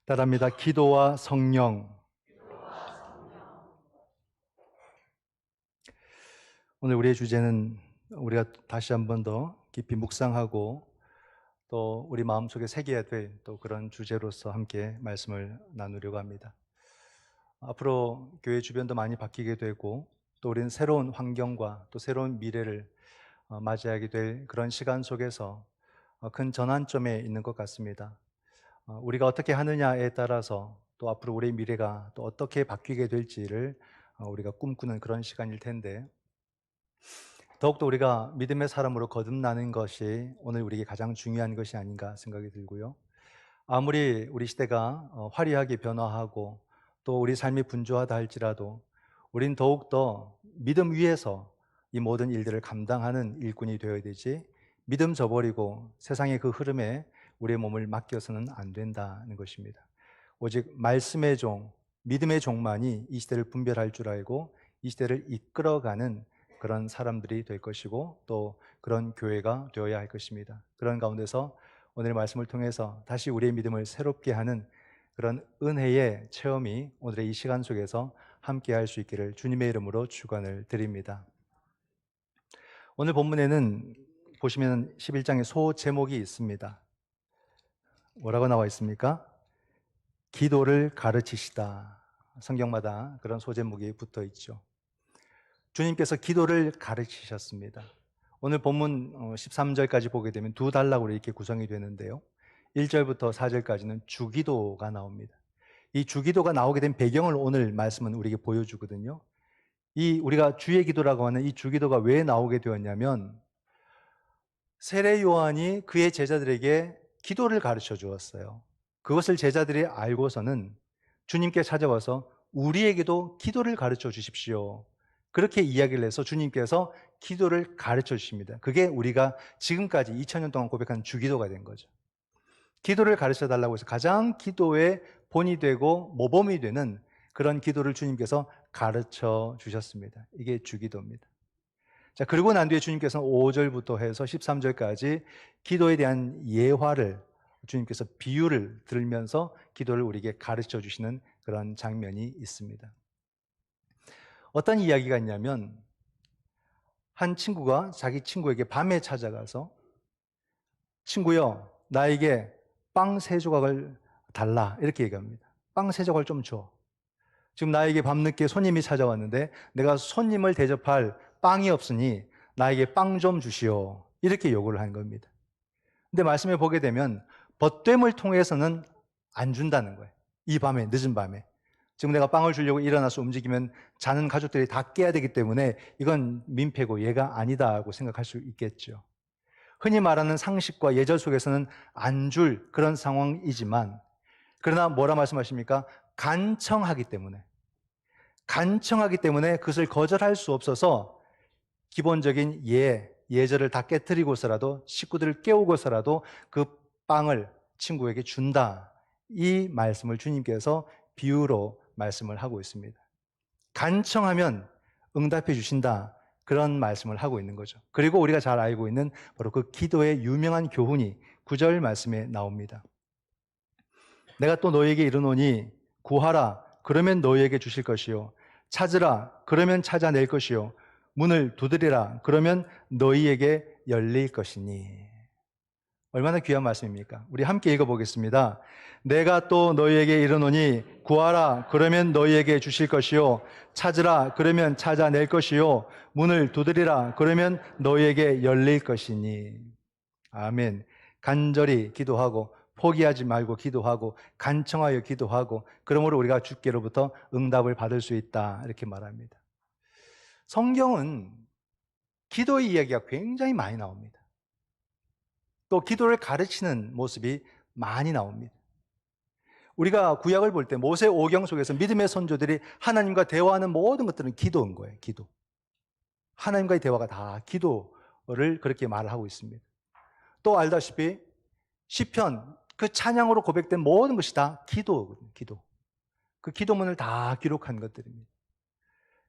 따라합니다. 기도와 성령. 오늘 우리의 주제는 우리가 다시 한 번 더 깊이 묵상하고 또 우리 마음속에 새겨야 될 또 그런 주제로서 함께 말씀을 나누려고 합니다. 앞으로 교회 주변도 많이 바뀌게 되고 또 우리는 새로운 환경과 또 새로운 미래를 맞이하게 될 그런 시간 속에서 큰 전환점에 있는 것 같습니다. 우리가 어떻게 하느냐에 따라서 또 앞으로 우리의 미래가 또 어떻게 바뀌게 될지를 우리가 꿈꾸는 그런 시간일 텐데, 더욱더 우리가 믿음의 사람으로 거듭나는 것이 오늘 우리에게 가장 중요한 것이 아닌가 생각이 들고요. 아무리 우리 시대가 화려하게 변화하고 또 우리 삶이 분주하다 할지라도 우린 더욱더 믿음 위에서 이 모든 일들을 감당하는 일꾼이 되어야 되지, 믿음 저버리고 세상의 그 흐름에 우리의 몸을 맡겨서는 안 된다는 것입니다. 오직 말씀의 종, 믿음의 종만이 이 시대를 분별할 줄 알고 이 시대를 이끌어가는 그런 사람들이 될 것이고 또 그런 교회가 되어야 할 것입니다. 그런 가운데서 오늘 말씀을 통해서 다시 우리의 믿음을 새롭게 하는 그런 은혜의 체험이 오늘의 이 시간 속에서 함께 할 수 있기를 주님의 이름으로 축원을 드립니다. 오늘 본문에는 보시면 11장에 소 제목이 있습니다. 뭐라고 나와 있습니까? 기도를 가르치시다. 성경마다 그런 소제목이 붙어 있죠. 주님께서 기도를 가르치셨습니다. 오늘 본문 13절까지 보게 되면 두 단락으로 이렇게 구성이 되는데요. 1절부터 4절까지는 주기도가 나옵니다. 이 주기도가 나오게 된 배경을 오늘 말씀은 우리에게 보여주거든요. 이 우리가 주의 기도라고 하는 이 주기도가 왜 나오게 되었냐면, 세례 요한이 그의 제자들에게 기도를 가르쳐 주었어요. 그것을 제자들이 알고서는 주님께 찾아와서 우리에게도 기도를 가르쳐 주십시오, 그렇게 이야기를 해서 주님께서 기도를 가르쳐 주십니다. 그게 우리가 지금까지 2000년 동안 고백한 주기도가 된 거죠. 기도를 가르쳐 달라고 해서 가장 기도의 본이 되고 모범이 되는 그런 기도를 주님께서 가르쳐 주셨습니다. 이게 주기도입니다. 자, 그리고 난 뒤에 주님께서는 5절부터 해서 13절까지 기도에 대한 예화를 주님께서 비유를 들면서 기도를 우리에게 가르쳐 주시는 그런 장면이 있습니다. 어떤 이야기가 있냐면, 한 친구가 자기 친구에게 밤에 찾아가서 친구여, 나에게 빵 3조각을 달라, 이렇게 얘기합니다. 빵 3조각을 좀 줘. 지금 나에게 밤늦게 손님이 찾아왔는데 내가 손님을 대접할 빵이 없으니 나에게 빵 좀 주시오, 이렇게 요구를 한 겁니다. 근데 말씀에 보게 되면 벗됨을 통해서는 안 준다는 거예요. 이 밤에, 늦은 밤에 지금 내가 빵을 주려고 일어나서 움직이면 자는 가족들이 다 깨야 되기 때문에 이건 민폐고 얘가 아니다고 생각할 수 있겠죠. 흔히 말하는 상식과 예절 속에서는 안 줄 그런 상황이지만, 그러나 뭐라 말씀하십니까? 간청하기 때문에 그것을 거절할 수 없어서 기본적인 예절을 다 깨뜨리고서라도, 식구들을 깨우고서라도 그 빵을 친구에게 준다, 이 말씀을 주님께서 비유로 말씀을 하고 있습니다. 간청하면 응답해 주신다, 그런 말씀을 하고 있는 거죠. 그리고 우리가 잘 알고 있는 바로 그 기도의 유명한 교훈이 9절 말씀에 나옵니다. 내가 또 너희에게 이르노니 구하라, 그러면 너희에게 주실 것이요, 찾으라, 그러면 찾아낼 것이요, 문을 두드리라, 그러면 너희에게 열릴 것이니. 얼마나 귀한 말씀입니까? 우리 함께 읽어보겠습니다. 내가 또 너희에게 이르노니 구하라, 그러면 너희에게 주실 것이요, 찾으라, 그러면 찾아낼 것이요, 문을 두드리라, 그러면 너희에게 열릴 것이니. 아멘. 간절히 기도하고 포기하지 말고 기도하고 간청하여 기도하고, 그러므로 우리가 주께로부터 응답을 받을 수 있다, 이렇게 말합니다. 성경은 기도의 이야기가 굉장히 많이 나옵니다. 또 기도를 가르치는 모습이 많이 나옵니다. 우리가 구약을 볼 때 모세 오경 속에서 믿음의 선조들이 하나님과 대화하는 모든 것들은 기도인 거예요. 기도. 하나님과의 대화가 다 기도를 그렇게 말을 하고 있습니다. 또 알다시피 시편, 그 찬양으로 고백된 모든 것이 다 기도거든요. 기도. 그 기도문을 다 기록한 것들입니다.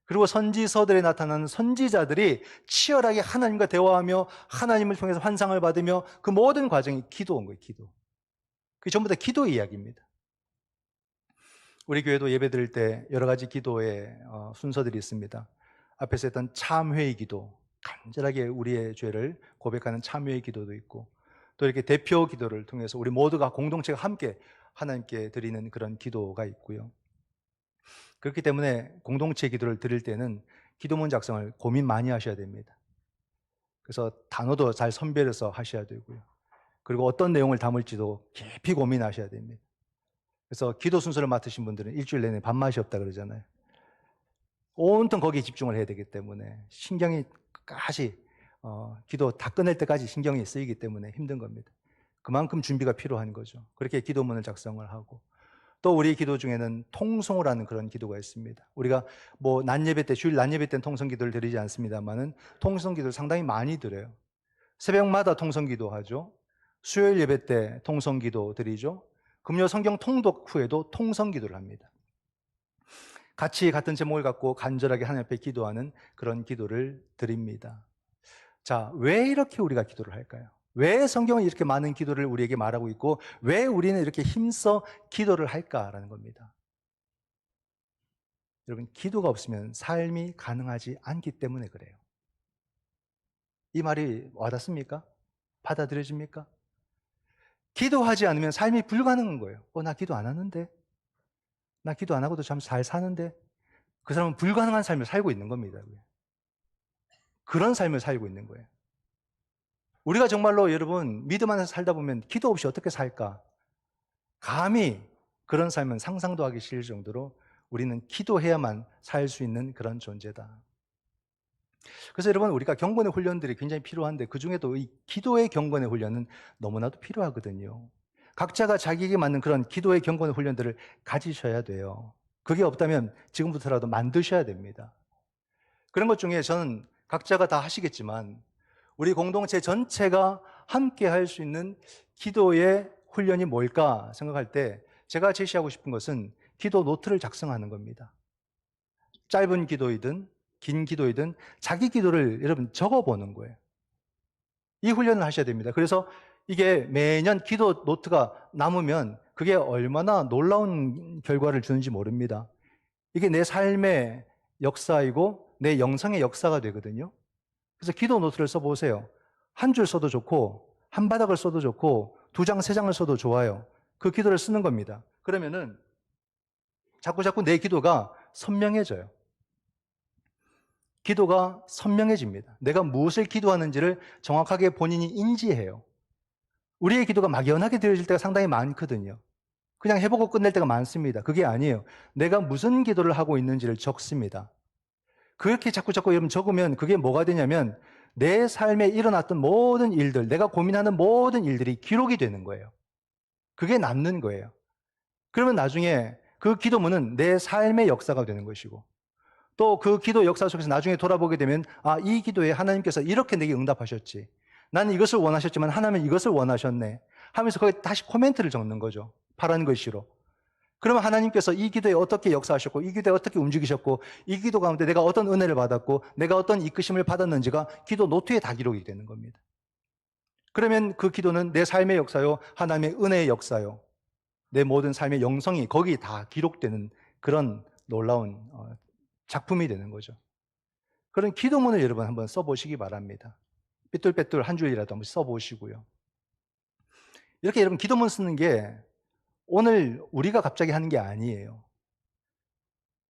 그리고 선지서들에 나타나는 선지자들이 치열하게 하나님과 대화하며 하나님을 통해서 환상을 받으며 그 모든 과정이 기도인 거예요. 기도. 그게 전부 다 기도의 이야기입니다. 우리 교회도 예배 드릴 때 여러 가지 기도의 순서들이 있습니다. 앞에서 했던 참회의 기도, 간절하게 우리의 죄를 고백하는 참회의 기도도 있고, 또 이렇게 대표 기도를 통해서 우리 모두가 공동체가 함께 하나님께 드리는 그런 기도가 있고요. 그렇기 때문에 공동체 기도를 드릴 때는 기도문 작성을 고민 많이 하셔야 됩니다. 그래서 단어도 잘 선별해서 하셔야 되고요. 그리고 어떤 내용을 담을지도 깊이 고민하셔야 됩니다. 그래서 기도 순서를 맡으신 분들은 일주일 내내 밥맛이 없다 그러잖아요. 온통 거기에 집중을 해야 되기 때문에 신경이 끝까지 기도 다 끝낼 때까지 신경이 쓰이기 때문에 힘든 겁니다. 그만큼 준비가 필요한 거죠. 그렇게 기도문을 작성을 하고, 또 우리 기도 중에는 통성을 하는 그런 기도가 있습니다. 우리가 뭐 낮예배 때, 주일 낮예배 때는 통성 기도를 드리지 않습니다만은 통성 기도를 상당히 많이 드려요. 새벽마다 통성 기도하죠. 수요일 예배 때 통성 기도 드리죠. 금요 성경 통독 후에도 통성 기도를 합니다. 같이 같은 제목을 갖고 간절하게 하나님 앞에 기도하는 그런 기도를 드립니다. 자, 왜 이렇게 우리가 기도를 할까요? 왜 성경은 이렇게 많은 기도를 우리에게 말하고 있고 왜 우리는 이렇게 힘써 기도를 할까라는 겁니다. 여러분, 기도가 없으면 삶이 가능하지 않기 때문에 그래요. 이 말이 와닿습니까? 받아들여집니까? 기도하지 않으면 삶이 불가능한 거예요. 나 기도 안 하는데? 나 기도 안 하고도 참 잘 사는데? 그 사람은 불가능한 삶을 살고 있는 겁니다. 그런 삶을 살고 있는 거예요. 우리가 정말로 여러분 믿음 안에서 살다 보면 기도 없이 어떻게 살까? 감히 그런 삶은 상상도 하기 싫을 정도로 우리는 기도해야만 살 수 있는 그런 존재다. 그래서 여러분, 우리가 경건의 훈련들이 굉장히 필요한데 그중에도 이 기도의 경건의 훈련은 너무나도 필요하거든요. 각자가 자기에게 맞는 그런 기도의 경건의 훈련들을 가지셔야 돼요. 그게 없다면 지금부터라도 만드셔야 됩니다. 그런 것 중에 저는 각자가 다 하시겠지만 우리 공동체 전체가 함께 할 수 있는 기도의 훈련이 뭘까 생각할 때 제가 제시하고 싶은 것은 기도 노트를 작성하는 겁니다. 짧은 기도이든 긴 기도이든 자기 기도를 여러분 적어보는 거예요. 이 훈련을 하셔야 됩니다. 그래서 이게 매년 기도 노트가 남으면 그게 얼마나 놀라운 결과를 주는지 모릅니다. 이게 내 삶의 역사이고 내 영성의 역사가 되거든요. 그래서 기도 노트를 써보세요. 한 줄 써도 좋고 한 바닥을 써도 좋고 두 장, 세 장을 써도 좋아요. 그 기도를 쓰는 겁니다. 그러면은 자꾸 내 기도가 선명해져요. 기도가 선명해집니다. 내가 무엇을 기도하는지를 정확하게 본인이 인지해요. 우리의 기도가 막연하게 되어질 때가 상당히 많거든요. 그냥 해보고 끝낼 때가 많습니다. 그게 아니에요. 내가 무슨 기도를 하고 있는지를 적습니다. 그렇게 자꾸 여러분 적으면 그게 뭐가 되냐면 내 삶에 일어났던 모든 일들, 내가 고민하는 모든 일들이 기록이 되는 거예요. 그게 남는 거예요. 그러면 나중에 그 기도문은 내 삶의 역사가 되는 것이고 또 그 기도 역사 속에서 나중에 돌아보게 되면 이 기도에 하나님께서 이렇게 내게 응답하셨지. 나는 이것을 원하셨지만 하나님은 이것을 원하셨네. 하면서 거기에 다시 코멘트를 적는 거죠. 파란 글씨로. 그러면 하나님께서 이 기도에 어떻게 역사하셨고 이 기도에 어떻게 움직이셨고 이 기도 가운데 내가 어떤 은혜를 받았고 내가 어떤 이끄심을 받았는지가 기도 노트에 다 기록이 되는 겁니다. 그러면 그 기도는 내 삶의 역사요, 하나님의 은혜의 역사요, 내 모든 삶의 영성이 거기 다 기록되는 그런 놀라운 작품이 되는 거죠. 그런 기도문을 여러분 한번 써보시기 바랍니다. 삐뚤빼뚤 한 줄이라도 한번 써보시고요. 이렇게 여러분 기도문 쓰는 게 오늘 우리가 갑자기 하는 게 아니에요.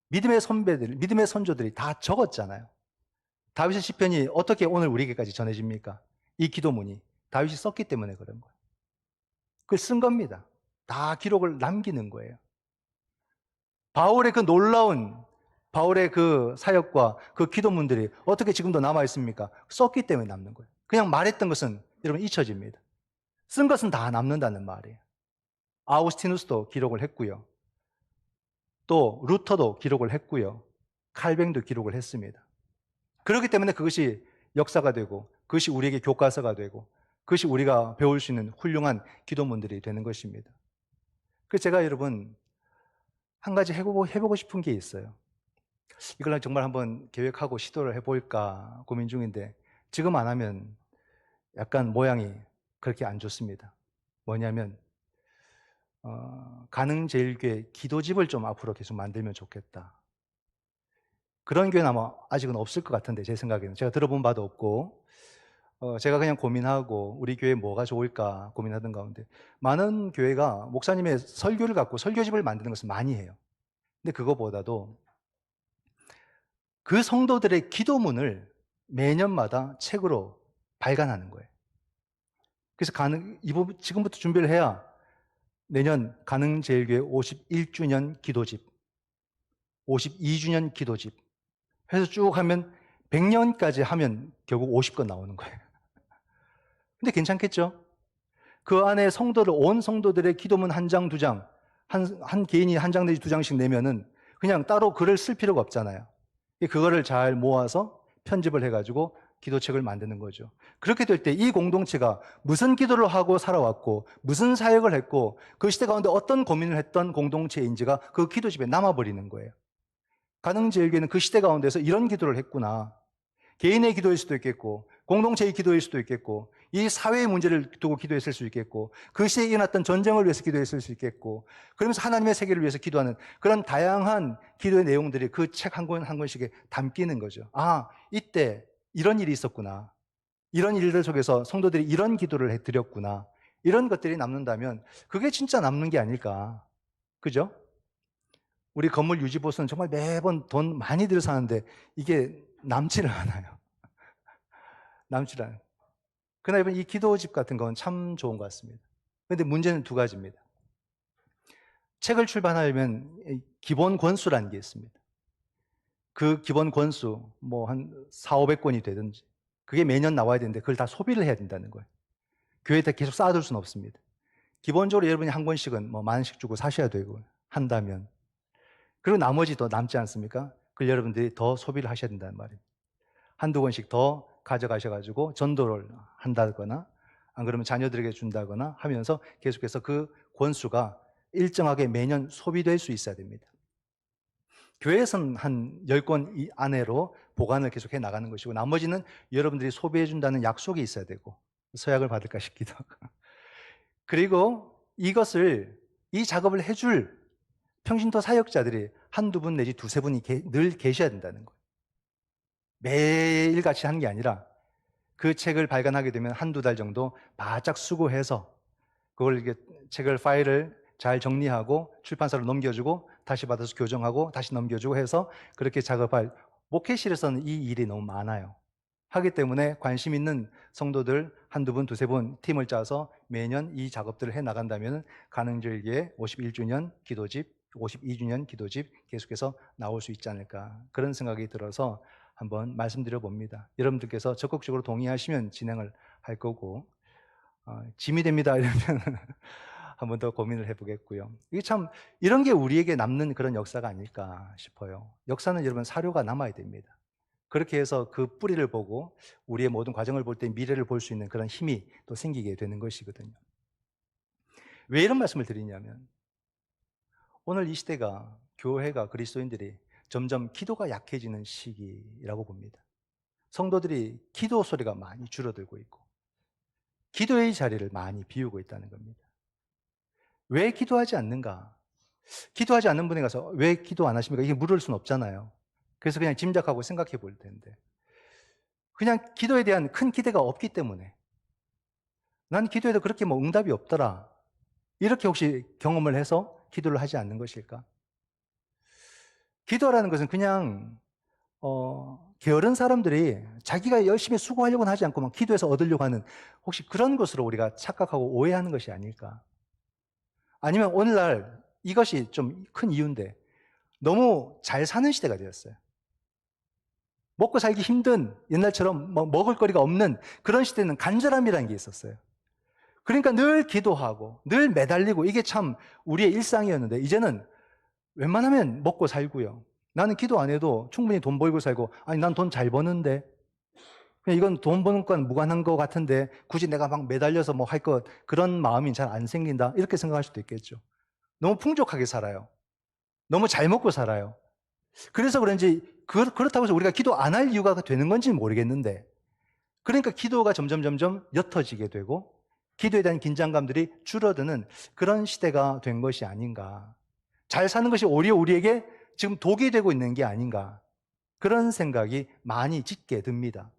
믿음의 선배들, 믿음의 선조들이 다 적었잖아요. 다윗의 시편이 어떻게 오늘 우리에게까지 전해집니까? 이 기도문이 다윗이 썼기 때문에 그런 거예요. 그걸 쓴 겁니다. 다 기록을 남기는 거예요. 바울의 그 놀라운 바울의 그 사역과 그 기도문들이 어떻게 지금도 남아 있습니까? 썼기 때문에 남는 거예요. 그냥 말했던 것은 여러분 잊혀집니다. 쓴 것은 다 남는다는 말이에요. 아우스티누스도 기록을 했고요. 또 루터도 기록을 했고요. 칼뱅도 기록을 했습니다. 그렇기 때문에 그것이 역사가 되고 그것이 우리에게 교과서가 되고 그것이 우리가 배울 수 있는 훌륭한 기도문들이 되는 것입니다. 그래서 제가 여러분 한 가지 해보고 싶은 게 있어요. 이걸 정말 한번 계획하고 시도를 해볼까 고민 중인데 지금 안 하면 약간 모양이 그렇게 안 좋습니다. 뭐냐면 가능제일교회 기도집을 좀 앞으로 계속 만들면 좋겠다. 그런 교회는 아마 아직은 없을 것 같은데, 제 생각에는. 제가 들어본 바도 없고, 제가 그냥 고민하고 우리 교회 뭐가 좋을까 고민하던 가운데 많은 교회가 목사님의 설교를 갖고 설교집을 만드는 것을 많이 해요. 근데 그거보다도 그 성도들의 기도문을 매년마다 책으로 발간하는 거예요. 그래서 지금부터 준비를 해야 내년 가능제일교회 51주년 기도집, 52주년 기도집 해서 쭉 하면 100년까지 하면 결국 50권 나오는 거예요. 근데 괜찮겠죠? 그 안에 온 성도들의 기도문 한 장, 두 장, 한 개인이 한 장 내지 두 장씩 내면은 그냥 따로 글을 쓸 필요가 없잖아요. 그거를 잘 모아서 편집을 해가지고 기도책을 만드는 거죠. 그렇게 될 때 이 공동체가 무슨 기도를 하고 살아왔고 무슨 사역을 했고 그 시대 가운데 어떤 고민을 했던 공동체인지가 그 기도집에 남아버리는 거예요. 가능제일교회는 그 시대 가운데서 이런 기도를 했구나. 개인의 기도일 수도 있겠고 공동체의 기도일 수도 있겠고 이 사회의 문제를 두고 기도했을 수 있겠고 그 시대에 일어났던 전쟁을 위해서 기도했을 수 있겠고 그러면서 하나님의 세계를 위해서 기도하는 그런 다양한 기도의 내용들이 그 책 한 권 한 권씩에 담기는 거죠. 아, 이때 이런 일이 있었구나. 이런 일들 속에서 성도들이 이런 기도를 해드렸구나. 이런 것들이 남는다면 그게 진짜 남는 게 아닐까. 그죠? 우리 건물 유지보수는 정말 매번 돈 많이 들여서 하는데 이게 남지를 않아요. 남지를 않아요. 그러나 이번 이 기도집 같은 건 참 좋은 것 같습니다. 그런데 문제는 두 가지입니다. 책을 출판하려면 기본 권수라는 게 있습니다. 그 기본 권수, 뭐 한 400~500권이 되든지 그게 매년 나와야 되는데 그걸 다 소비를 해야 된다는 거예요. 교회에다 계속 쌓아둘 수는 없습니다. 기본적으로 여러분이 한 권씩은 뭐 10,000원씩 주고 사셔야 되고 한다면 그리고 나머지 더 남지 않습니까? 그걸 여러분들이 더 소비를 하셔야 된다는 말이에요. 한두 권씩 더 가져가셔가지고 전도를 한다거나 안 그러면 자녀들에게 준다거나 하면서 계속해서 그 권수가 일정하게 매년 소비될 수 있어야 됩니다. 교회에서는 한 10권 안으로 보관을 계속해 나가는 것이고 나머지는 여러분들이 소비해 준다는 약속이 있어야 되고 서약을 받을까 싶기도 하고 그리고 이 작업을 해줄 평신도 사역자들이 한두 분 내지 두세 분이 늘 계셔야 된다는 거예요. 매일같이 하는 게 아니라 그 책을 발간하게 되면 한두 달 정도 바짝 수고해서 그걸 책을 파일을 잘 정리하고 출판사로 넘겨주고 다시 받아서 교정하고 다시 넘겨주고 해서 그렇게 작업할 목회실에서는 이 일이 너무 많아요. 하기 때문에 관심 있는 성도들 한두 분, 두세 분 팀을 짜서 매년 이 작업들을 해 나간다면 가능절기에 51주년 기도집, 52주년 기도집 계속해서 나올 수 있지 않을까 그런 생각이 들어서 한번 말씀드려 봅니다. 여러분들께서 적극적으로 동의하시면 진행을 할 거고 짐이 됩니다 이러면 한 번 더 고민을 해보겠고요. 이게 참 이런 게 우리에게 남는 그런 역사가 아닐까 싶어요. 역사는 여러분 사료가 남아야 됩니다. 그렇게 해서 그 뿌리를 보고 우리의 모든 과정을 볼 때 미래를 볼 수 있는 그런 힘이 또 생기게 되는 것이거든요. 왜 이런 말씀을 드리냐면 오늘 이 시대가 교회가 그리스도인들이 점점 기도가 약해지는 시기라고 봅니다. 성도들이 기도 소리가 많이 줄어들고 있고 기도의 자리를 많이 비우고 있다는 겁니다. 왜 기도하지 않는가? 기도하지 않는 분에 가서 왜 기도 안 하십니까? 이게 물을 수는 없잖아요. 그래서 그냥 짐작하고 생각해 볼 텐데 그냥 기도에 대한 큰 기대가 없기 때문에 난 기도에도 그렇게 뭐 응답이 없더라 이렇게 혹시 경험을 해서 기도를 하지 않는 것일까? 기도라는 것은 그냥 게으른 사람들이 자기가 열심히 수고하려고는 하지 않고 막 기도해서 얻으려고 하는 혹시 그런 것으로 우리가 착각하고 오해하는 것이 아닐까? 아니면 오늘날 이것이 좀 큰 이유인데 너무 잘 사는 시대가 되었어요. 먹고 살기 힘든 옛날처럼 먹을 거리가 없는 그런 시대는 간절함이라는 게 있었어요. 그러니까 늘 기도하고 늘 매달리고 이게 참 우리의 일상이었는데 이제는 웬만하면 먹고 살고요. 나는 기도 안 해도 충분히 돈 벌고 살고 아니 난 돈 잘 버는데 그냥 이건 돈 버는 건 무관한 것 같은데 굳이 내가 막 매달려서 뭐 할 것 그런 마음이 잘 안 생긴다 이렇게 생각할 수도 있겠죠. 너무 풍족하게 살아요. 너무 잘 먹고 살아요. 그래서 그런지 그렇다고 해서 우리가 기도 안 할 이유가 되는 건지는 모르겠는데 그러니까 기도가 점점 옅어지게 되고 기도에 대한 긴장감들이 줄어드는 그런 시대가 된 것이 아닌가. 잘 사는 것이 오히려 우리에게 지금 독이 되고 있는 게 아닌가. 그런 생각이 많이 짙게 듭니다.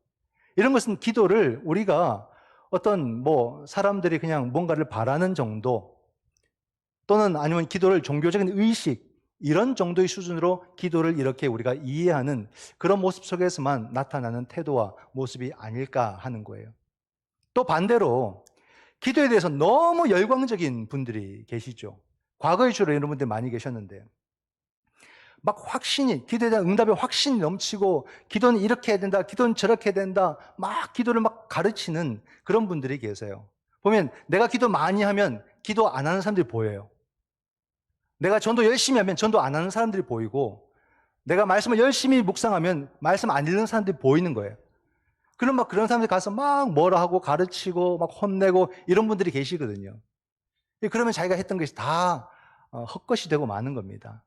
이런 것은 기도를 우리가 어떤 사람들이 그냥 뭔가를 바라는 정도 또는 아니면 기도를 종교적인 의식 이런 정도의 수준으로 기도를 이렇게 우리가 이해하는 그런 모습 속에서만 나타나는 태도와 모습이 아닐까 하는 거예요. 또 반대로 기도에 대해서 너무 열광적인 분들이 계시죠. 과거의 주로 이런 분들 많이 계셨는데 막 확신이, 기도에 대한 응답에 확신이 넘치고 기도는 이렇게 해야 된다, 기도는 저렇게 해야 된다, 막 기도를 막 가르치는 그런 분들이 계세요. 보면 내가 기도 많이 하면 기도 안 하는 사람들이 보여요. 내가 전도 열심히 하면 전도 안 하는 사람들이 보이고, 내가 말씀을 열심히 묵상하면 말씀 안 읽는 사람들이 보이는 거예요. 그런 사람들이 가서 막 뭐라 하고 가르치고 막 혼내고 이런 분들이 계시거든요. 그러면 자기가 했던 것이 다 헛것이 되고 마는 겁니다.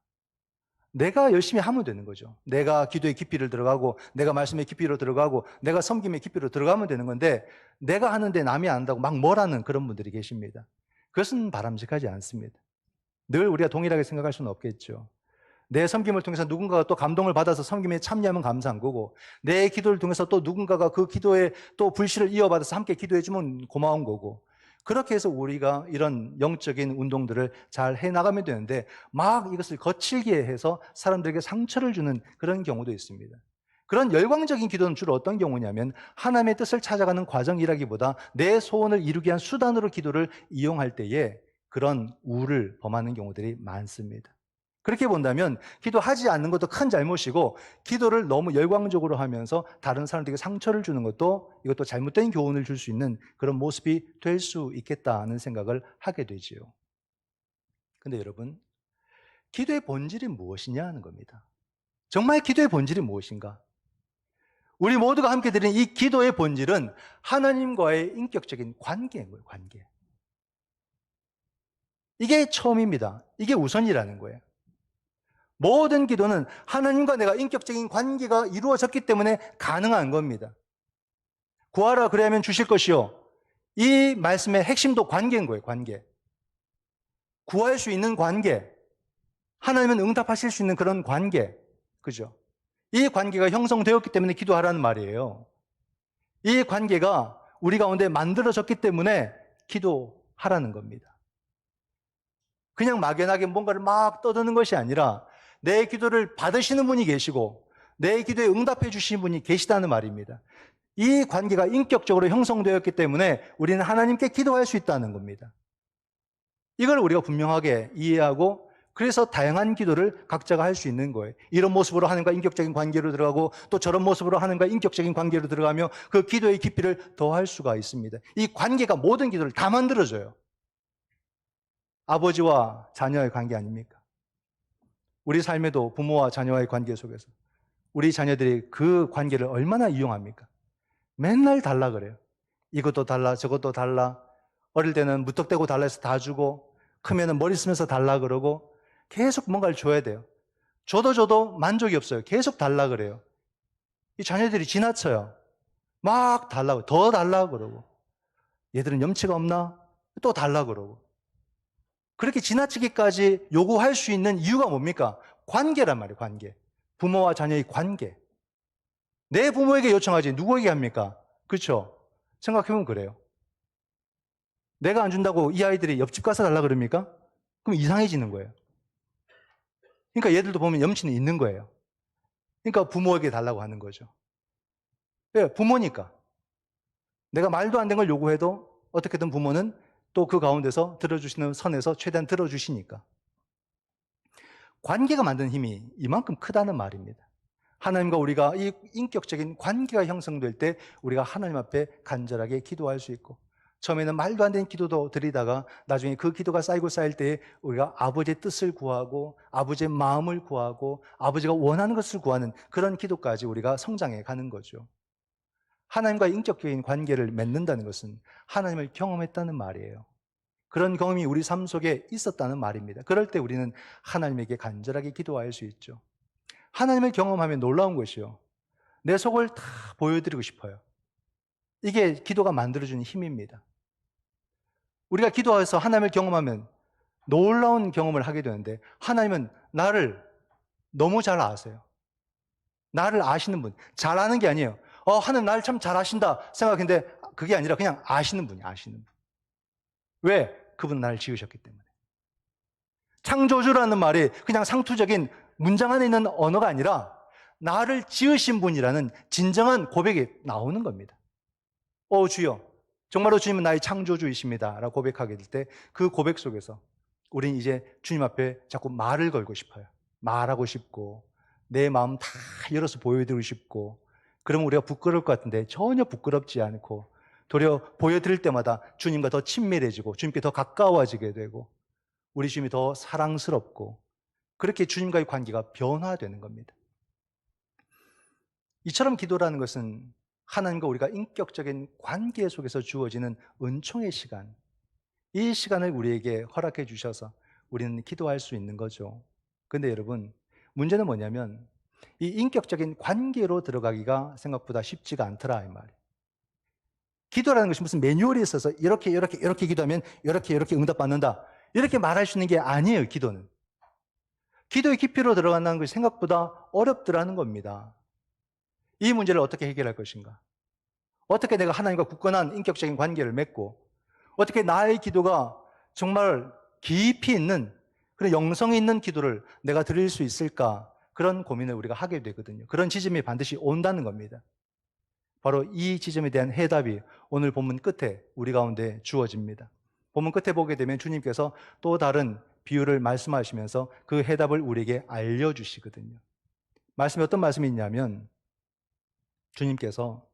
내가 열심히 하면 되는 거죠. 내가 기도의 깊이를 들어가고, 내가 말씀의 깊이로 들어가고, 내가 섬김의 깊이로 들어가면 되는 건데, 내가 하는데 남이 안 한다고 막 뭐라는 그런 분들이 계십니다. 그것은 바람직하지 않습니다. 늘 우리가 동일하게 생각할 수는 없겠죠. 내 섬김을 통해서 누군가가 또 감동을 받아서 섬김에 참여하면 감사한 거고, 내 기도를 통해서 또 누군가가 그 기도에 또 불씨를 이어받아서 함께 기도해주면 고마운 거고, 그렇게 해서 우리가 이런 영적인 운동들을 잘 해나가면 되는데, 막 이것을 거칠게 해서 사람들에게 상처를 주는 그런 경우도 있습니다. 그런 열광적인 기도는 주로 어떤 경우냐면, 하나님의 뜻을 찾아가는 과정이라기보다 내 소원을 이루기 위한 수단으로 기도를 이용할 때에 그런 우를 범하는 경우들이 많습니다. 그렇게 본다면 기도하지 않는 것도 큰 잘못이고, 기도를 너무 열광적으로 하면서 다른 사람들에게 상처를 주는 것도 이것도 잘못된 교훈을 줄 수 있는 그런 모습이 될 수 있겠다는 생각을 하게 되지요. 근데 여러분, 기도의 본질이 무엇이냐 하는 겁니다. 정말 기도의 본질이 무엇인가? 우리 모두가 함께 드리는 이 기도의 본질은 하나님과의 인격적인 관계인 거예요, 관계. 이게 처음입니다. 이게 우선이라는 거예요. 모든 기도는 하나님과 내가 인격적인 관계가 이루어졌기 때문에 가능한 겁니다. 구하라 그래야면 주실 것이요. 이 말씀의 핵심도 관계인 거예요, 관계. 구할 수 있는 관계. 하나님은 응답하실 수 있는 그런 관계. 그죠? 이 관계가 형성되었기 때문에 기도하라는 말이에요. 이 관계가 우리 가운데 만들어졌기 때문에 기도하라는 겁니다. 그냥 막연하게 뭔가를 막 떠드는 것이 아니라 내 기도를 받으시는 분이 계시고 내 기도에 응답해 주시는 분이 계시다는 말입니다. 이 관계가 인격적으로 형성되었기 때문에 우리는 하나님께 기도할 수 있다는 겁니다. 이걸 우리가 분명하게 이해하고 그래서 다양한 기도를 각자가 할 수 있는 거예요. 이런 모습으로 하나님과 인격적인 관계로 들어가고 또 저런 모습으로 하나님과 인격적인 관계로 들어가며 그 기도의 깊이를 더할 수가 있습니다. 이 관계가 모든 기도를 다 만들어줘요. 아버지와 자녀의 관계 아닙니까? 우리 삶에도 부모와 자녀와의 관계 속에서 우리 자녀들이 그 관계를 얼마나 이용합니까? 맨날 달라 그래요. 이것도 달라, 저것도 달라. 어릴 때는 무턱대고 달라 해서 다 주고, 크면은 머리 쓰면서 달라 그러고, 계속 뭔가를 줘야 돼요. 줘도 만족이 없어요. 계속 달라 그래요. 이 자녀들이 지나쳐요. 막 달라고, 더 달라 그러고. 얘들은 염치가 없나? 또 달라 그러고. 그렇게 지나치기까지 요구할 수 있는 이유가 뭡니까? 관계란 말이에요, 관계. 부모와 자녀의 관계. 내 부모에게 요청하지 누구에게 합니까? 그렇죠? 생각해보면 그래요. 내가 안 준다고 이 아이들이 옆집 가서 달라 그럽니까? 그럼 이상해지는 거예요. 그러니까 얘들도 보면 염치는 있는 거예요. 그러니까 부모에게 달라고 하는 거죠. 왜? 부모니까. 내가 말도 안 되는 걸 요구해도 어떻게든 부모는 또 그 가운데서 들어주시는 선에서 최대한 들어주시니까. 관계가 만드는 힘이 이만큼 크다는 말입니다. 하나님과 우리가 이 인격적인 관계가 형성될 때 우리가 하나님 앞에 간절하게 기도할 수 있고, 처음에는 말도 안 되는 기도도 드리다가 나중에 그 기도가 쌓이고 쌓일 때 우리가 아버지의 뜻을 구하고 아버지의 마음을 구하고 아버지가 원하는 것을 구하는 그런 기도까지 우리가 성장해 가는 거죠. 하나님과 인격적인 관계를 맺는다는 것은 하나님을 경험했다는 말이에요. 그런 경험이 우리 삶 속에 있었다는 말입니다. 그럴 때 우리는 하나님에게 간절하게 기도할 수 있죠. 하나님을 경험하면 놀라운 것이요. 내 속을 다 보여드리고 싶어요. 이게 기도가 만들어주는 힘입니다. 우리가 기도해서 하나님을 경험하면 놀라운 경험을 하게 되는데, 하나님은 나를 너무 잘 아세요. 나를 아시는 분. 잘 아는 게 아니에요. 하나님 나를 참 잘 아신다 생각했는데, 그게 아니라 그냥 아시는 분이에요. 아시는 분. 왜? 그분은 나를 지으셨기 때문에. 창조주라는 말이 그냥 상투적인 문장 안에 있는 언어가 아니라 나를 지으신 분이라는 진정한 고백이 나오는 겁니다. 주여, 정말로 주님은 나의 창조주이십니다 라고 고백하게 될 때, 그 고백 속에서 우린 이제 주님 앞에 자꾸 말을 걸고 싶어요. 말하고 싶고 내 마음 다 열어서 보여드리고 싶고, 그러면 우리가 부끄러울 것 같은데 전혀 부끄럽지 않고 도리어 보여드릴 때마다 주님과 더 친밀해지고 주님께 더 가까워지게 되고 우리 주님이 더 사랑스럽고, 그렇게 주님과의 관계가 변화되는 겁니다. 이처럼 기도라는 것은 하나님과 우리가 인격적인 관계 속에서 주어지는 은총의 시간, 이 시간을 우리에게 허락해 주셔서 우리는 기도할 수 있는 거죠. 그런데 여러분, 문제는 뭐냐면 이 인격적인 관계로 들어가기가 생각보다 쉽지가 않더라 이 말이에요. 기도라는 것이 무슨 매뉴얼이 있어서 이렇게 기도하면 이렇게 응답받는다, 이렇게 말할 수 있는 게 아니에요. 기도는 기도의 깊이로 들어간다는 것이 생각보다 어렵더라는 겁니다. 이 문제를 어떻게 해결할 것인가? 어떻게 내가 하나님과 굳건한 인격적인 관계를 맺고 어떻게 나의 기도가 정말 깊이 있는 그런 영성이 있는 기도를 내가 드릴 수 있을까? 그런 고민을 우리가 하게 되거든요. 그런 지점이 반드시 온다는 겁니다. 바로 이 지점에 대한 해답이 오늘 본문 끝에 우리 가운데 주어집니다. 본문 끝에 보게 되면 주님께서 또 다른 비유를 말씀하시면서 그 해답을 우리에게 알려주시거든요. 말씀이 어떤 말씀이 있냐면, 주님께서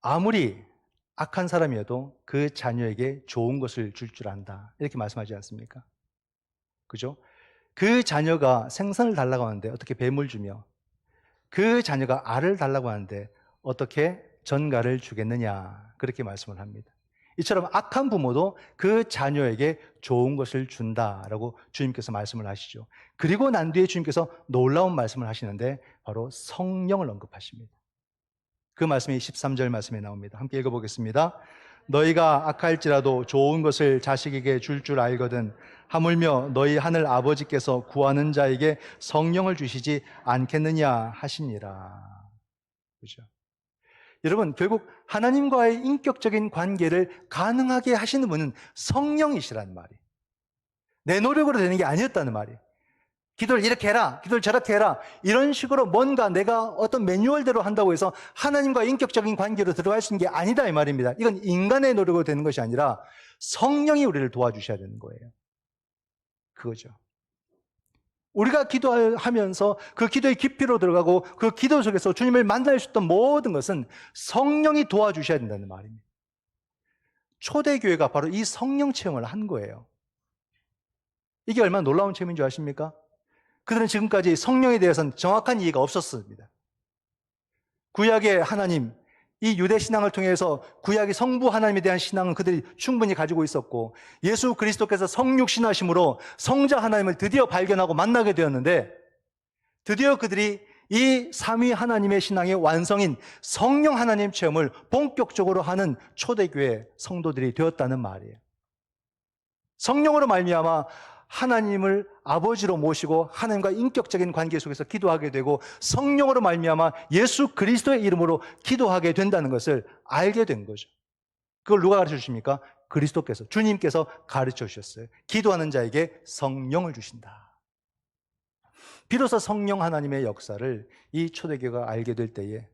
아무리 악한 사람이어도 그 자녀에게 좋은 것을 줄 줄 안다, 이렇게 말씀하지 않습니까? 그죠? 그 자녀가 생선을 달라고 하는데 어떻게 뱀을 주며, 그 자녀가 알을 달라고 하는데 어떻게 전갈을 주겠느냐, 그렇게 말씀을 합니다. 이처럼 악한 부모도 그 자녀에게 좋은 것을 준다라고 주님께서 말씀을 하시죠. 그리고 난 뒤에 주님께서 놀라운 말씀을 하시는데 바로 성령을 언급하십니다. 그 말씀이 13절 말씀에 나옵니다. 함께 읽어보겠습니다. 너희가 악할지라도 좋은 것을 자식에게 줄 줄 알거든 하물며 너희 하늘 아버지께서 구하는 자에게 성령을 주시지 않겠느냐 하시니라. 그죠? 여러분, 결국 하나님과의 인격적인 관계를 가능하게 하시는 분은 성령이시라는 말이에요. 내 노력으로 되는 게 아니었다는 말이에요. 기도를 이렇게 해라, 기도를 저렇게 해라, 이런 식으로 뭔가 내가 어떤 매뉴얼대로 한다고 해서 하나님과 인격적인 관계로 들어갈 수 있는 게 아니다 이 말입니다. 이건 인간의 노력으로 되는 것이 아니라 성령이 우리를 도와주셔야 되는 거예요. 그거죠. 우리가 기도하면서 그 기도의 깊이로 들어가고 그 기도 속에서 주님을 만날 수 있던 모든 것은 성령이 도와주셔야 된다는 말입니다. 초대교회가 바로 이 성령 체험을 한 거예요. 이게 얼마나 놀라운 체험인 줄 아십니까? 그들은 지금까지 성령에 대해서는 정확한 이해가 없었습니다. 구약의 하나님, 이 유대 신앙을 통해서 구약의 성부 하나님에 대한 신앙은 그들이 충분히 가지고 있었고, 예수 그리스도께서 성육신하심으로 성자 하나님을 드디어 발견하고 만나게 되었는데, 드디어 그들이 이 삼위 하나님의 신앙의 완성인 성령 하나님 체험을 본격적으로 하는 초대교회 성도들이 되었다는 말이에요. 성령으로 말미암아 하나님을 아버지로 모시고 하나님과 인격적인 관계 속에서 기도하게 되고, 성령으로 말미암아 예수 그리스도의 이름으로 기도하게 된다는 것을 알게 된 거죠. 그걸 누가 가르쳐 주십니까? 그리스도께서, 주님께서 가르쳐 주셨어요. 기도하는 자에게 성령을 주신다. 비로소 성령 하나님의 역사를 이 초대교회가 알게 될 때에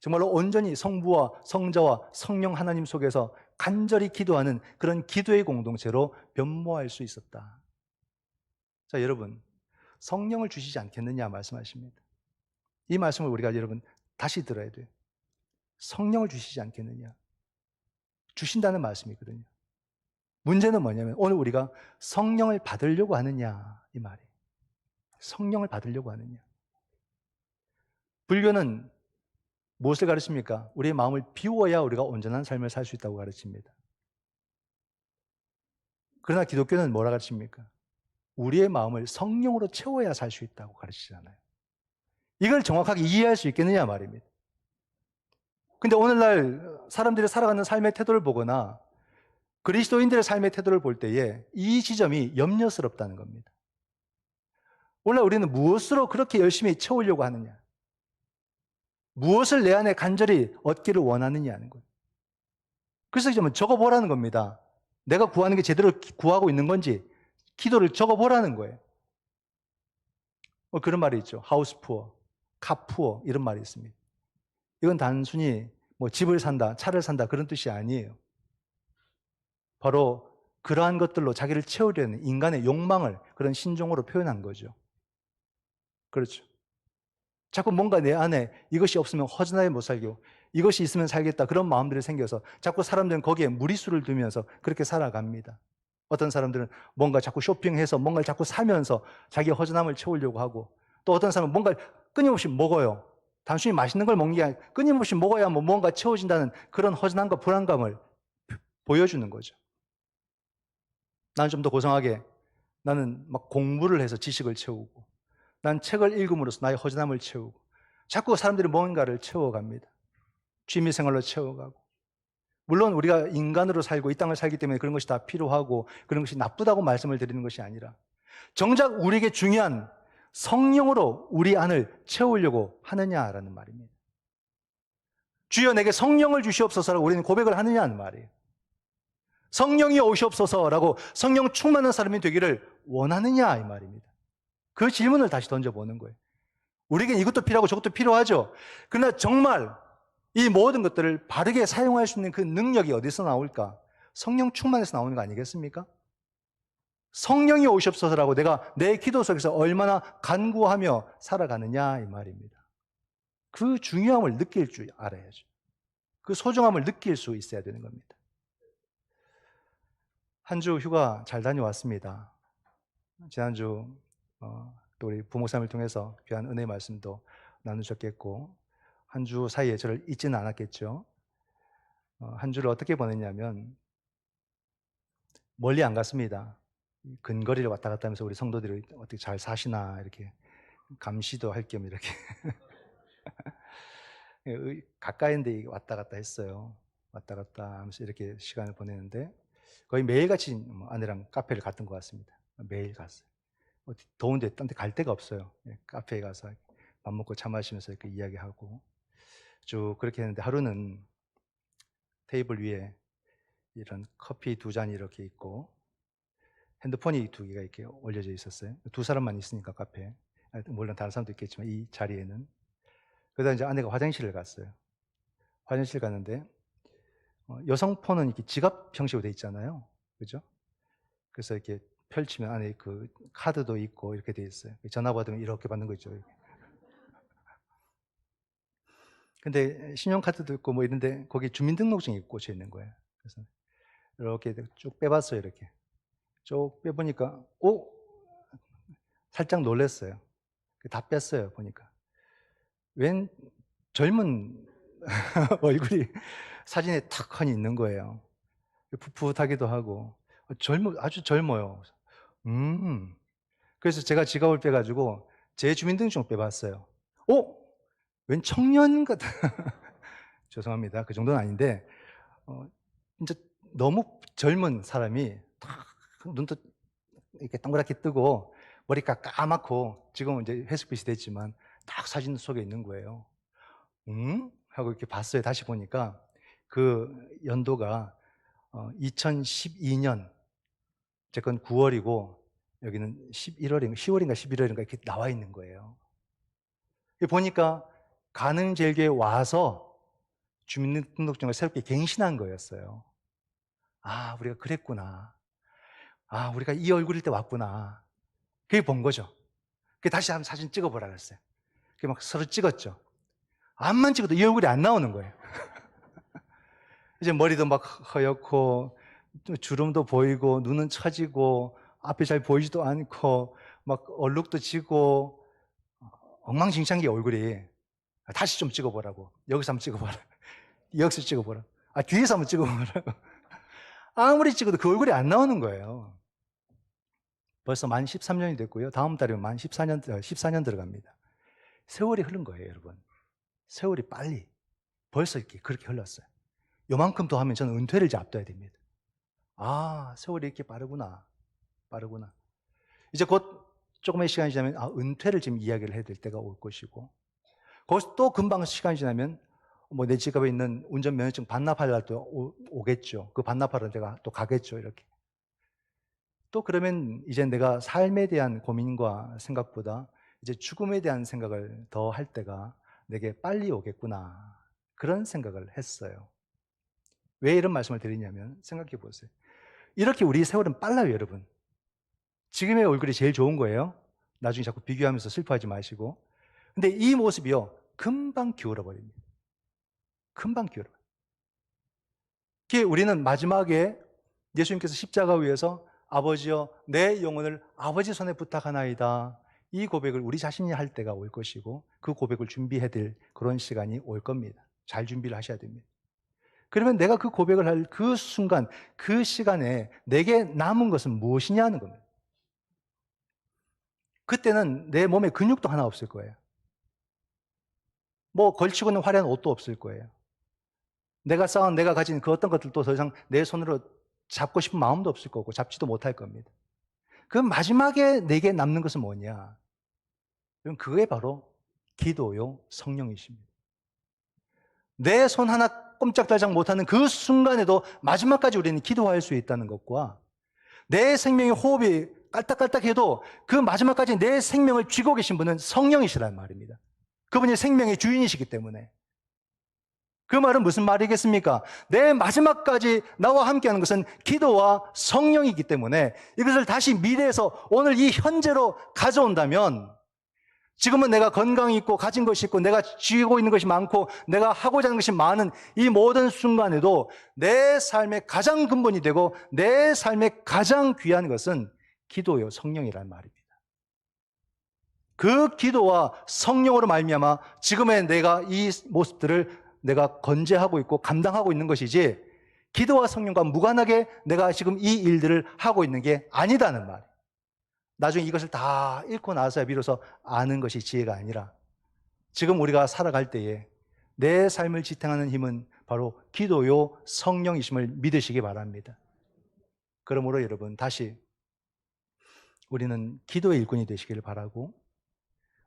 정말로 온전히 성부와 성자와 성령 하나님 속에서 간절히 기도하는 그런 기도의 공동체로 변모할 수 있었다. 자, 여러분, 성령을 주시지 않겠느냐 말씀하십니다. 이 말씀을 우리가 여러분 다시 들어야 돼요. 성령을 주시지 않겠느냐. 주신다는 말씀이거든요. 문제는 뭐냐면 오늘 우리가 성령을 받으려고 하느냐 이 말이에요. 성령을 받으려고 하느냐. 불교는 무엇을 가르칩니까? 우리의 마음을 비워야 우리가 온전한 삶을 살 수 있다고 가르칩니다. 그러나 기독교는 뭐라 가르칩니까? 우리의 마음을 성령으로 채워야 살 수 있다고 가르치잖아요. 이걸 정확하게 이해할 수 있겠느냐 말입니다. 근데 오늘날 사람들이 살아가는 삶의 태도를 보거나 그리스도인들의 삶의 태도를 볼 때에 이 지점이 염려스럽다는 겁니다. 원래 우리는 무엇으로 그렇게 열심히 채우려고 하느냐? 무엇을 내 안에 간절히 얻기를 원하느냐 하는 거예요. 그래서 좀 적어보라는 겁니다. 내가 구하는 게 제대로 구하고 있는 건지 기도를 적어보라는 거예요. 그런 말이 있죠. 하우스 푸어, 카 푸어 이런 말이 있습니다. 이건 단순히 뭐 집을 산다, 차를 산다 그런 뜻이 아니에요. 바로 그러한 것들로 자기를 채우려는 인간의 욕망을 그런 신종으로 표현한 거죠. 그렇죠. 자꾸 뭔가 내 안에 이것이 없으면 허전하게 못 살고 이것이 있으면 살겠다 그런 마음들이 생겨서 자꾸 사람들은 거기에 무리수를 두면서 그렇게 살아갑니다. 어떤 사람들은 뭔가 자꾸 쇼핑해서 뭔가를 자꾸 사면서 자기의 허전함을 채우려고 하고 또 어떤 사람은 뭔가 끊임없이 먹어요. 단순히 맛있는 걸 먹는 게 아니라 끊임없이 먹어야 뭐 뭔가 채워진다는 그런 허전함과 불안감을 보여주는 거죠. 나는 좀 더 고상하게 나는 막 공부를 해서 지식을 채우고 난 책을 읽음으로써 나의 허전함을 채우고 자꾸 사람들이 뭔가를 채워갑니다. 취미생활로 채워가고 물론 우리가 인간으로 살고 이 땅을 살기 때문에 그런 것이 다 필요하고 그런 것이 나쁘다고 말씀을 드리는 것이 아니라 정작 우리에게 중요한 성령으로 우리 안을 채우려고 하느냐라는 말입니다. 주여 내게 성령을 주시옵소서라고 우리는 고백을 하느냐는 말이에요. 성령이 오시옵소서라고 성령 충만한 사람이 되기를 원하느냐 이 말입니다. 그 질문을 다시 던져보는 거예요. 우리에겐 이것도 필요하고 저것도 필요하죠. 그러나 정말 이 모든 것들을 바르게 사용할 수 있는 그 능력이 어디서 나올까? 성령 충만해서 나오는 거 아니겠습니까? 성령이 오시옵소서라고 내가 내 기도 속에서 얼마나 간구하며 살아가느냐 이 말입니다. 그 중요함을 느낄 줄 알아야죠. 그 소중함을 느낄 수 있어야 되는 겁니다. 한 주 휴가 잘 다녀왔습니다. 지난주 또 우리 부목사님을 통해서 귀한 은혜의 말씀도 나누셨겠고 한 주 사이에 저를 잊지는 않았겠죠. 한 주를 어떻게 보냈냐면 멀리 안 갔습니다. 근거리를 왔다 갔다 하면서 우리 성도들이 어떻게 잘 사시나 이렇게 감시도 할 겸 이렇게 가까이인데 왔다 갔다 했어요. 왔다 갔다 하면서 이렇게 시간을 보내는데 거의 매일같이 아내랑 카페를 갔던 것 같습니다. 매일 갔어요. 더운데 딴 데 갈 데가 없어요. 카페에 가서 밥 먹고 차 마시면서 이렇게 이야기하고 쭉 그렇게 했는데 하루는 테이블 위에 이런 커피 2잔이 이렇게 있고 핸드폰이 2개가 이렇게 올려져 있었어요. 2사람만 있으니까 카페에. 물론 다른 사람도 있겠지만 이 자리에는. 그러다 이제 아내가 화장실을 갔어요. 화장실 갔는데 여성 폰은 이렇게 지갑 형식으로 돼 있잖아요. 그죠? 그래서 이렇게 펼치면 안에 그 카드도 있고 이렇게 돼 있어요. 전화 받으면 이렇게 받는 거 있죠. 근데 신용카드도 있고 뭐 이런데 거기 주민등록증이 꽂혀 있는 거예요. 그래서 이렇게 쭉 빼봤어요. 이렇게 쭉 빼보니까 살짝 놀랐어요. 다 뺐어요. 보니까 웬 젊은 얼굴이 사진에 탁 하니 있는 거예요. 풋풋하기도 하고 아주 젊어요. 그래서 제가 지갑을 빼가지고 제 주민등록증을 빼봤어요. 웬 청년 같은 죄송합니다. 그 정도는 아닌데 진짜 너무 젊은 사람이 탁 눈도 이렇게 동그랗게 뜨고 머리가 까맣고 지금은 이제 회색빛이 됐지만 딱 사진 속에 있는 거예요. 하고 이렇게 봤어요. 다시 보니까 그 연도가 2012년 제 건 9월이고 여기는 11월인가 10월인가 11월인가 이렇게 나와 있는 거예요. 보니까 가능제일교회에 와서 주민등록증을 새롭게 갱신한 거였어요. 우리가 그랬구나. 우리가 이 얼굴일 때 왔구나. 그게 본 거죠. 다시 한번 사진 찍어보라 그랬어요. 막 서로 찍었죠. 앞만 찍어도 이 얼굴이 안 나오는 거예요. 이제 머리도 막 허옇고 주름도 보이고 눈은 처지고 앞이 잘 보이지도 않고 막 얼룩도 지고 엉망진창이 얼굴이. 다시 좀 찍어보라고. 여기서 한번 찍어보라. 여기서 찍어보라. 뒤에서 한번 찍어보라고. 아무리 찍어도 그 얼굴이 안 나오는 거예요. 벌써 만 13년이 됐고요. 다음 달이면 만 14년 들어갑니다. 세월이 흐른 거예요, 여러분. 세월이 빨리. 벌써 이렇게 그렇게 흘렀어요. 요만큼 더 하면 저는 은퇴를 이제 앞둬야 됩니다. 아, 세월이 이렇게 빠르구나. 빠르구나. 이제 곧 조금의 시간이 지나면 은퇴를 지금 이야기를 해야 될 때가 올 것이고, 거기서 또 금방 시간이 지나면 뭐 내 지갑에 있는 운전면허증 반납할 날도 오겠죠. 그 반납하러 내가 또 가겠죠. 이렇게. 또 그러면 이제 내가 삶에 대한 고민과 생각보다 이제 죽음에 대한 생각을 더 할 때가 내게 빨리 오겠구나. 그런 생각을 했어요. 왜 이런 말씀을 드리냐면 생각해 보세요. 이렇게 우리 세월은 빨라요, 여러분. 지금의 얼굴이 제일 좋은 거예요. 나중에 자꾸 비교하면서 슬퍼하지 마시고. 근데 이 모습이요, 금방 기울어 버립니다. 금방 기울어. 그게 우리는 마지막에 예수님께서 십자가 위에서 아버지여 내 영혼을 아버지 손에 부탁하나이다. 이 고백을 우리 자신이 할 때가 올 것이고 그 고백을 준비해야 될 그런 시간이 올 겁니다. 잘 준비를 하셔야 됩니다. 그러면 내가 그 고백을 할 그 순간, 그 시간에 내게 남은 것은 무엇이냐 하는 겁니다. 그때는 내 몸에 근육도 하나 없을 거예요. 뭐 걸치고 있는 화려한 옷도 없을 거예요. 내가 쌓은 내가 가진 그 어떤 것들도 더 이상 내 손으로 잡고 싶은 마음도 없을 거고 잡지도 못할 겁니다. 그 마지막에 내게 남는 것은 뭐냐? 그럼 그게 바로 기도요 성령이십니다. 내 손 하나 꼼짝달싹 못하는 그 순간에도 마지막까지 우리는 기도할 수 있다는 것과 내 생명의 호흡이 깔딱깔딱해도 그 마지막까지 내 생명을 쥐고 계신 분은 성령이시란 말입니다. 그분이 생명의 주인이시기 때문에. 그 말은 무슨 말이겠습니까? 내 마지막까지 나와 함께하는 것은 기도와 성령이기 때문에 이것을 다시 미래에서 오늘 이 현재로 가져온다면 지금은 내가 건강이 있고 가진 것이 있고 내가 쥐고 있는 것이 많고 내가 하고자 하는 것이 많은 이 모든 순간에도 내 삶의 가장 근본이 되고 내 삶의 가장 귀한 것은 기도요 성령이란 말입니다. 그 기도와 성령으로 말미암아 지금의 내가 이 모습들을 내가 건재하고 있고 감당하고 있는 것이지 기도와 성령과 무관하게 내가 지금 이 일들을 하고 있는 게 아니다는 말. 나중에 이것을 다 읽고 나서야 비로소 아는 것이 지혜가 아니라 지금 우리가 살아갈 때에 내 삶을 지탱하는 힘은 바로 기도요 성령이심을 믿으시기 바랍니다. 그러므로 여러분 다시 우리는 기도의 일꾼이 되시기를 바라고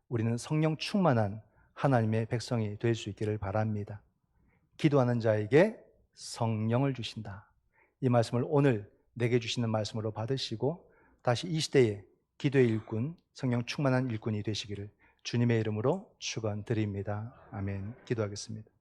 우리는 성령 충만한 하나님의 백성이 될 수 있기를 바랍니다. 기도하는 자에게 성령을 주신다. 이 말씀을 오늘 내게 주시는 말씀으로 받으시고 다시 이 시대에 기도의 일꾼, 성령 충만한 일꾼이 되시기를 주님의 이름으로 축원드립니다. 아멘. 기도하겠습니다.